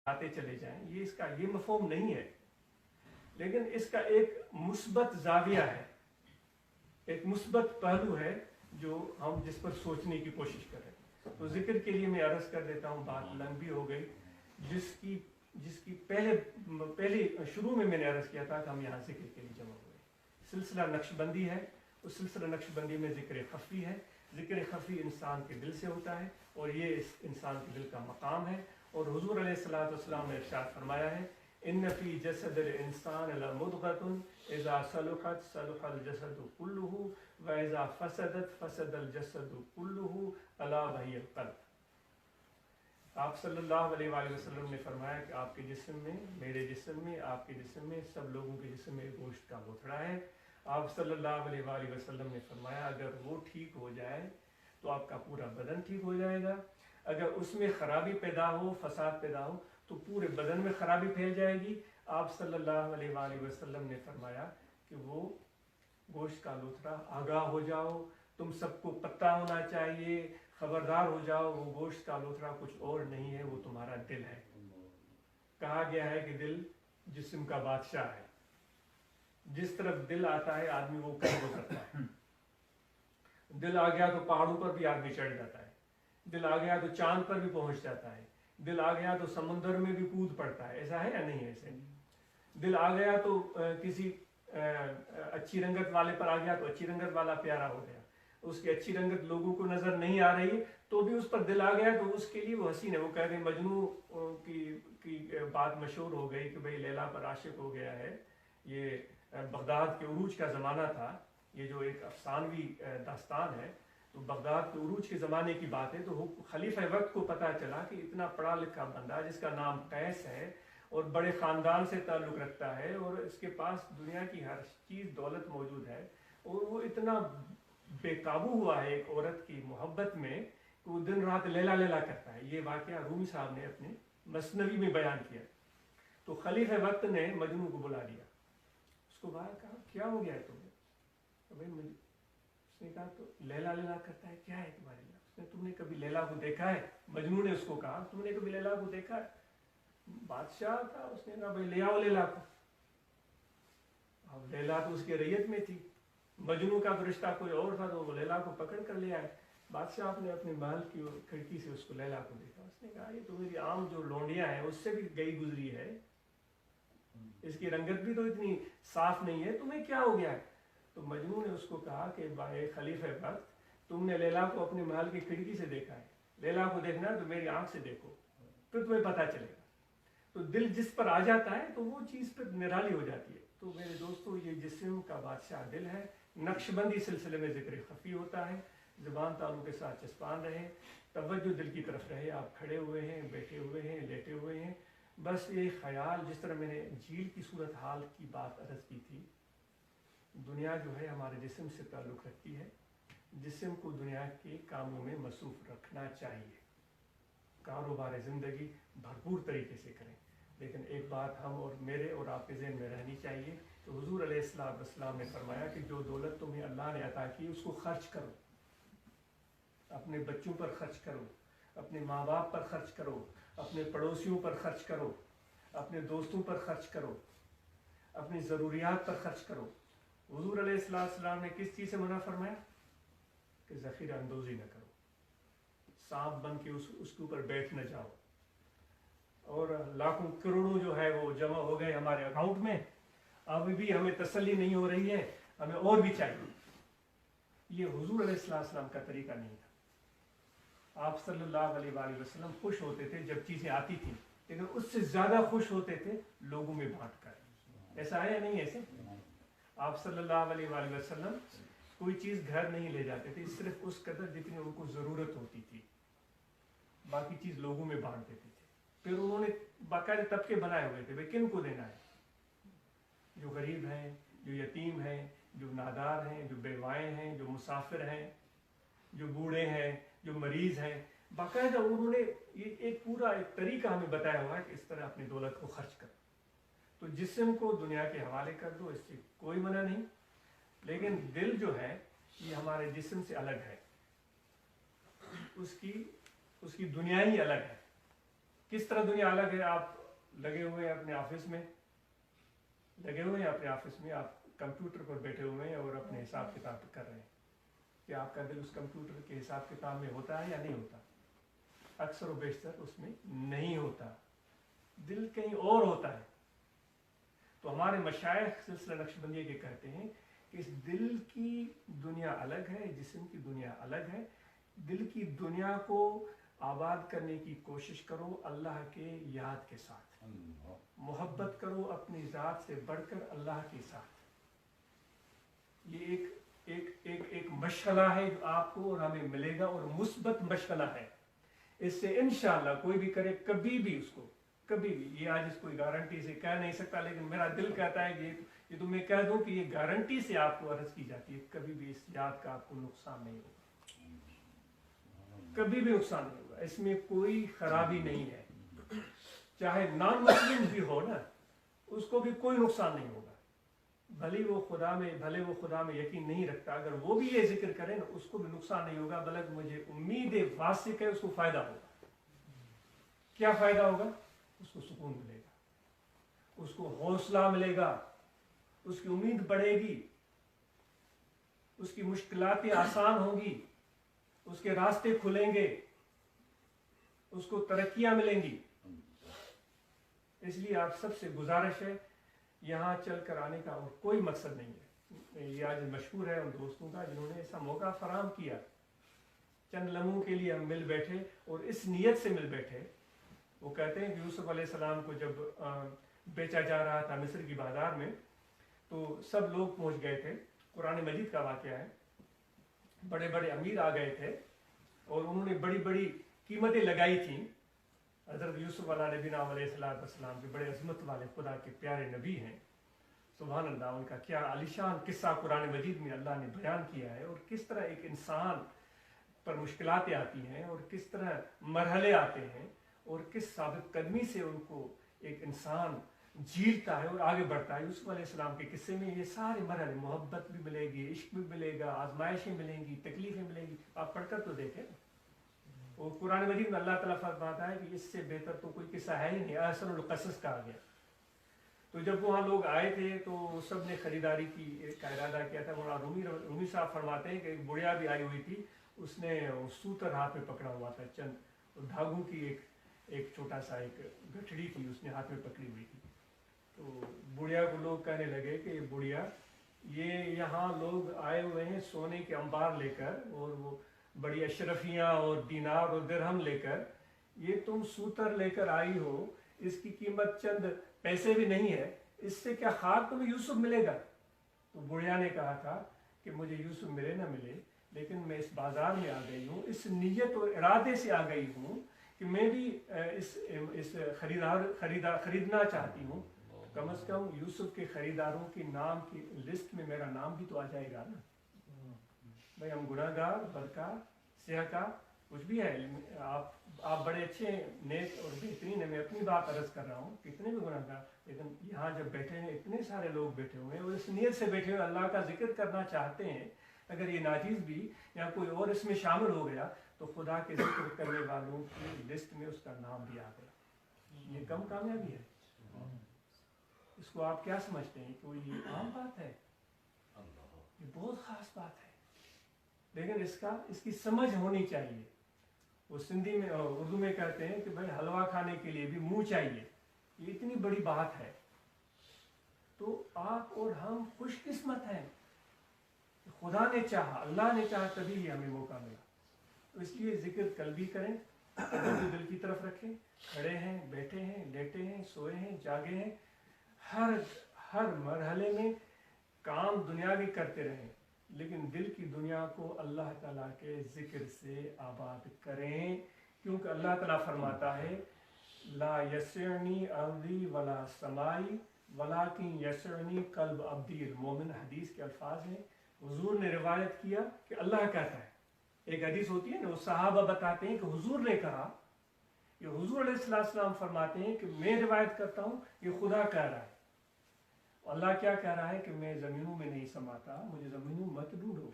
آتے چلے جائیں، یہ اس کا یہ مفہوم نہیں ہے، لیکن اس کا ایک مثبت زاویہ ہے، ایک مثبت پہلو ہے جو ہم جس پر سوچنے کی کوشش کریں۔ تو ذکر کے لیے میں عرض کر دیتا ہوں، بات لمبی ہو گئی، جس کی پہلے شروع میں نے عرض کیا تھا کہ ہم یہاں ذکر کے لیے جمع ہوئے۔ سلسلہ نقش بندی ہے، اس سلسلہ نقش بندی میں ذکر خفی ہے، ذکر خفی انسان کے دل سے ہوتا ہے، اور یہ اس انسان کے دل کا مقام ہے۔ اور حضور علیہ الصلوۃ والسلام نے ارشاد فرمایا ہے، ان فی جسد الانسان لمضغۃ اذا صلحت صلح الجسد كله واذا فسدت فسد الجسد كله الا وهي القلب۔ آپ صلی اللہ علیہ وآلہ وسلم نے فرمایا کہ آپ کے جسم میں، میرے جسم میں، آپ کے جسم میں، سب لوگوں کے جسم میں گوشت کا لوتھڑا ہے۔ آپ صلی اللہ علیہ وآلہ وسلم نے فرمایا اگر وہ ٹھیک ہو جائے تو آپ کا پورا بدن ٹھیک ہو جائے گا، اگر اس میں خرابی پیدا ہو، فساد پیدا ہو تو پورے بدن میں خرابی پھیل جائے گی۔ آپ صلی اللہ علیہ وآلہ وسلم نے فرمایا کہ وہ گوشت کا لوتھڑا، آگاہ ہو جاؤ، تم سب کو پتہ ہونا چاہیے، خبردار ہو جاؤ، وہ گوشت کا لوتھڑا کچھ اور نہیں ہے، وہ تمہارا دل ہے۔ کہا گیا ہے کہ دل جسم کا بادشاہ ہے، جس طرف دل آتا ہے آدمی وہ کام کرتا ہے۔ دل آ گیا تو پہاڑوں پر بھی آدمی چڑھ جاتا ہے، دل آ گیا تو چاند پر بھی پہنچ جاتا ہے، دل آ گیا تو سمندر میں بھی کود پڑتا ہے، ایسا ہے یا نہیں؟ ایسے دل آ گیا تو کسی اچھی رنگت والے پر آ گیا تو اچھی رنگت والا پیارا ہو گیا، اس کی اچھی رنگت لوگوں کو نظر نہیں آ رہی تو بھی اس پر دل آ گیا تو اس کے لیے وہ حسین ہے۔ وہ کہتے ہیں مجنوں کی بات مشہور ہو گئی کہ بھئی لیلا پر عاشق ہو گیا ہے۔ یہ بغداد کے عروج کا زمانہ تھا، یہ جو ایک افسانوی داستان ہے، تو بغداد کے عروج کے زمانے کی بات ہے۔ تو خلیفہ وقت کو پتہ چلا کہ اتنا پڑھا لکھا بندہ جس کا نام قیس ہے اور بڑے خاندان سے تعلق رکھتا ہے اور اس کے پاس دنیا کی ہر چیز دولت موجود ہے، اور وہ اتنا بے قابو ہوا ہے ایک عورت کی محبت میں کہ وہ دن رات لیلا لیلا کرتا ہے۔ یہ واقعہ رومی صاحب نے اپنے مثنوی میں بیان کیا۔ تو خلیفہ وقت نے مجنوں کو بلا لیا، اس کو باہر کہا کیا ہو گیا ہے تمہیں؟ اس نے کہا تو لیلا لیلا کرتا ہے، کیا ہے تمہارے لیے؟ اس نے تم نے کبھی لیلا کو دیکھا ہے؟ مجنوں نے اس کو کہا تم نے کبھی لیلا کو دیکھا ہے؟ بادشاہ تھا، اس نے کہا بھائی لے آؤ لیلا کو۔ اب لیلا تو اس کی ریت میں تھی، مجنوں کا تو رشتہ کوئی اور تھا، تو وہ لیلا کو پکڑ کر لے آئے۔ بادشاہ نے اپنے محل کی کھڑکی سے اس کو لیلا کو دیکھا، اس نے کہا یہ تو میری عام جو لونڈیاں ہیں اس سے بھی گئی گزری ہے، اس کی رنگت بھی تو اتنی صاف نہیں ہے، تمہیں کیا ہو گیا ہے؟ تو مجنوں نے اس کو کہا کہ بھائی خلیفہ وقت، تم نے لیلا کو اپنے محل کی کھڑکی سے دیکھا ہے، لیلا کو دیکھنا ہے تو میری آنکھ سے دیکھو، پھر تمہیں پتہ چلے گا۔ تو دل جس پر آ جاتا ہے تو وہ چیز پھر نرالی ہو جاتی ہے۔ تو میرے دوستو یہ جسم کا بادشاہ دل ہے۔ نقش بندی سلسلے میں ذکر خفی ہوتا ہے، زبان تالوں کے ساتھ چسپان رہے، توجہ دل کی طرف رہے، آپ کھڑے ہوئے ہیں، بیٹھے ہوئے ہیں، لیٹے ہوئے ہیں، بس یہ خیال، جس طرح میں نے جھیل کی صورتحال کی بات عرض کی تھی، دنیا جو ہے ہمارے جسم سے تعلق رکھتی ہے، جسم کو دنیا کے کاموں میں مصروف رکھنا چاہیے، کاروبار زندگی بھرپور طریقے سے کریں، لیکن ایک بات ہم اور میرے اور آپ کے ذہن میں رہنی چاہیے کہ حضور علیہ السلام نے فرمایا کہ جو دولت تمہیں اللہ نے عطا کی اس کو خرچ کرو، اپنے بچوں پر خرچ کرو، اپنے ماں باپ پر خرچ کرو، اپنے پڑوسیوں پر خرچ کرو، اپنے دوستوں پر خرچ کرو، اپنی ضروریات پر خرچ کرو۔ حضور علیہ السلام نے کس چیز سے منع فرمایا؟ کہ ذخیرہ اندوزی نہ کرو، سانپ بن کے اس کے اوپر بیٹھ نہ جاؤ۔ اور لاکھوں کروڑوں جو ہے وہ جمع ہو گئے ہمارے اکاؤنٹ میں، ابھی بھی ہمیں تسلی نہیں ہو رہی ہے، ہمیں اور بھی چاہیے۔ یہ حضور علیہ السلام کا طریقہ نہیں تھا۔ آپ صلی اللہ علیہ وآلہ وسلم خوش ہوتے تھے جب چیزیں آتی تھیں، لیکن اس سے زیادہ خوش ہوتے تھے لوگوں میں بانٹ کر۔ ایسا ہے یا نہیں؟ ایسے آپ صلی اللہ علیہ وآلہ وسلم کوئی چیز گھر نہیں لے جاتے تھے، صرف اس قدر جتنی ان کو ضرورت ہوتی تھی، باقی چیز لوگوں میں بانٹ دیتے تھے۔ پھر انہوں نے باقاعدہ طبقے بنائے ہوئے تھے، کن کو دینا ہے؟ جو غریب ہیں، جو یتیم ہیں، جو نادار ہیں، جو بیوائیں ہیں، جو مسافر ہیں، جو بوڑھے ہیں، جو مریض ہیں، باقاعدہ انہوں نے یہ ایک پورا ایک طریقہ ہمیں بتایا ہوا ہے کہ اس طرح اپنی دولت کو خرچ کرو۔ تو جسم کو دنیا کے حوالے کر دو، اس سے کوئی منع نہیں، لیکن دل جو ہے یہ ہمارے جسم سے الگ ہے، اس کی دنیا ہی الگ ہے۔ किस तरह दुनिया अलग है। आप लगे हुए हैं अपने ऑफिस में, लगे हुए हैं अपने ऑफिस में, आप कंप्यूटर पर बैठे हुए हैं और अपने हिसाब किताब कर रहे हैं। कि आपका दिल उस कंप्यूटर के हिसाब किताब में होता है या नहीं होता? अक्सर व बेशतर उसमें नहीं होता, दिल कहीं और होता है। तो हमारे मशाइख सिलसिला नक्शबंदी के कहते हैं कि इस दिल की दुनिया अलग है, जिस्म की दुनिया अलग है। दिल की दुनिया को आबाद करने की कोशिश करो अल्लाह के याद के साथ, मोहब्बत करो अपनी ज़ात से बढ़कर अल्लाह के साथ। ये एक मशगला है जो आपको और हमें मिलेगा, और मुस्बत मशगला है। इससे इंशाअल्लाह कोई भी करे, कभी भी उसको, कभी भी, ये आज इसको गारंटी से कह नहीं सकता, लेकिन मेरा दिल कहता है कि ये तो मैं कह दूं कि ये गारंटी से आपको अर्ज की जाती है, कभी भी इस याद का आपको नुकसान नहीं होगा, कभी भी नुकसान नहीं होगा। इसमें कोई खराबी नहीं है। चाहे नॉन मुस्लिम भी हो ना, उसको भी कोई नुकसान नहीं होगा। भले वो खुदा में यकीन नहीं रखता, अगर वो भी ये जिक्र करे ना, उसको भी नुकसान नहीं होगा, बल्कि मुझे उम्मीद वासिक है, उसको फायदा होगा। क्या फायदा होगा? उसको सुकून मिलेगा, उसको हौसला मिलेगा, उसकी उम्मीद बढ़ेगी, उसकी मुश्किलातें आसान होंगी, उसके रास्ते खुलेंगे, उसको तरक्कियां मिलेंगी। इसलिए आप सबसे गुजारिश है, यहाँ चल कर आने का और कोई मकसद नहीं है। ये आज मशहूर है उन दोस्तों का जिन्होंने ऐसा मौका फराहम किया। चंद लम्हों के लिए हम मिल बैठे और इस नीयत से मिल बैठे। वो कहते हैं कि यूसुफ अलैहिस्सलाम को जब बेचा जा रहा था मिस्र की बाजार में, तो सब लोग पहुंच गए थे। कुरान मजीद का वाक़या है। बड़े बड़े अमीर आ गए थे और उन्होंने बड़ी बड़ी कीमतें लगाई थी। हज़रत यूसुफ अलैहिस्सलाम के बड़े अज़मत वाले खुदा के प्यारे नबी हैं। सुभान अल्लाह, उनका क्या आलिशान किस्सा कुरान मजीद में अल्लाह ने बयान किया है, और किस तरह एक इंसान पर मुश्किलातें आती हैं और किस तरह मरहले आते हैं और किस साबित कदमी से उनको एक इंसान झीलता है और आगे बढ़ता है। यूसुफ अलैहिस्सलाम के किस्से में ये सारे मरहले, मोहब्बत भी मिलेगी, इश्क भी मिलेगा, आजमाइशें मिलेंगी, तकलीफें मिलेंगी। आप पढ़कर तो देखें, वो कुरान मजीद में अल्लाह ताला फरमाता है कि इससे बेहतर तो कोई किस्सा है ही नहीं, अहसनुल क़सस कहा गया। तो जब वहाँ लोग आए थे तो सब ने खरीदारी की का इरादा किया था। वहाँ रूमी साहब फरमाते हैं कि एक बुढ़िया भी आई हुई थी, उसने सूतर हाथ में पकड़ा हुआ था, चंद धागों की एक छोटा सा एक गठड़ी थी, उसने हाथ में पकड़ी हुई थी। तो बुढ़िया को लोग कहने लगे कि बुढ़िया, ये यहाँ लोग आए हुए हैं सोने के अंबार लेकर और वो बड़ी अशरफियाँ और दीनार और दिरहम लेकर, ये तुम सूतर लेकर आई हो, इसकी कीमत चंद पैसे भी नहीं है, इससे क्या खाक तुम्हें यूसुफ मिलेगा? तो बुढ़िया ने कहा था कि मुझे यूसुफ मिले ना मिले, लेकिन मैं इस बाजार में आ गई हूँ, इस नीयत और इरादे से आ गई हूँ कि मैं भी इस खरीदना चाहती हूँ। कम से कम यूसुफ के खरीदारों की नाम की लिस्ट में मेरा नाम भी तो आ जाएगा ना। भाई हम गुनाहगार, बदकार, सियाहकार कुछ भी है, आप बड़े अच्छे नेक और बेहतरीन है। मैं अपनी बात अर्ज कर रहा हूँ, कितने भी गुनाहगार, लेकिन यहाँ जब बैठे हैं इतने सारे लोग बैठे हुए हैं और इस नीयत से बैठे हुए अल्लाह का जिक्र करना चाहते हैं। अगर ये नाजीज भी या कोई और इसमें शामिल हो गया तो खुदा के जिक्र करने वालों की लिस्ट में उसका नाम भी आ गया। ये कम कामयाबी है। इसको आप क्या समझते हैं? कोई ये आम बात है? ये बहुत खास बात है, लेकिन इसकी समझ होनी चाहिए। वो सिंधी में उर्दू में कहते हैं कि भाई हलवा खाने के लिए भी मुंह चाहिए। ये इतनी बड़ी बात है। तो आप और हम खुशकिस्मत हैं, खुदा ने चाहा, अल्लाह ने चाहा तभी ये हमें मौका मिला। तो इसलिए जिक्र कल्बी करें, दिल की तरफ रखें। खड़े हैं, बैठे हैं, लेटे हैं, सोए हैं, जागे हैं, हर मरहले में काम दुनियावी करते रहें, लेकिन दिल की दुनिया को अल्लाह ताला के जिक्र से आबाद करें। क्योंकि अल्लाह ताला फरमाता है, ला यसरनी अर्दी वला समाई वलाकिन यसरनी कल्ब अब्दील। मोमिन हदीस के अल्फाज हैं। हुजूर ने रिवायत किया कि अल्लाह कहता है। एक हदीस होती है ना, वो सहाबा बताते हैं कि हुजूर ने कहा, ये हुजूर अलैहिस्सलाम फरमाते हैं कि मैं रिवायत करता हूँ, ये खुदा कह रहा है। अल्लाह क्या कह रहा है कि मैं ज़मीनों में नहीं समाता, मुझे ज़मीनों मत ढूंढो।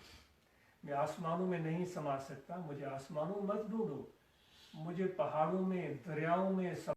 मैं आसमानों में नहीं समा सकता, मुझे आसमानों मत ढूंढो। मुझे पहाड़ों में, दरियाओं में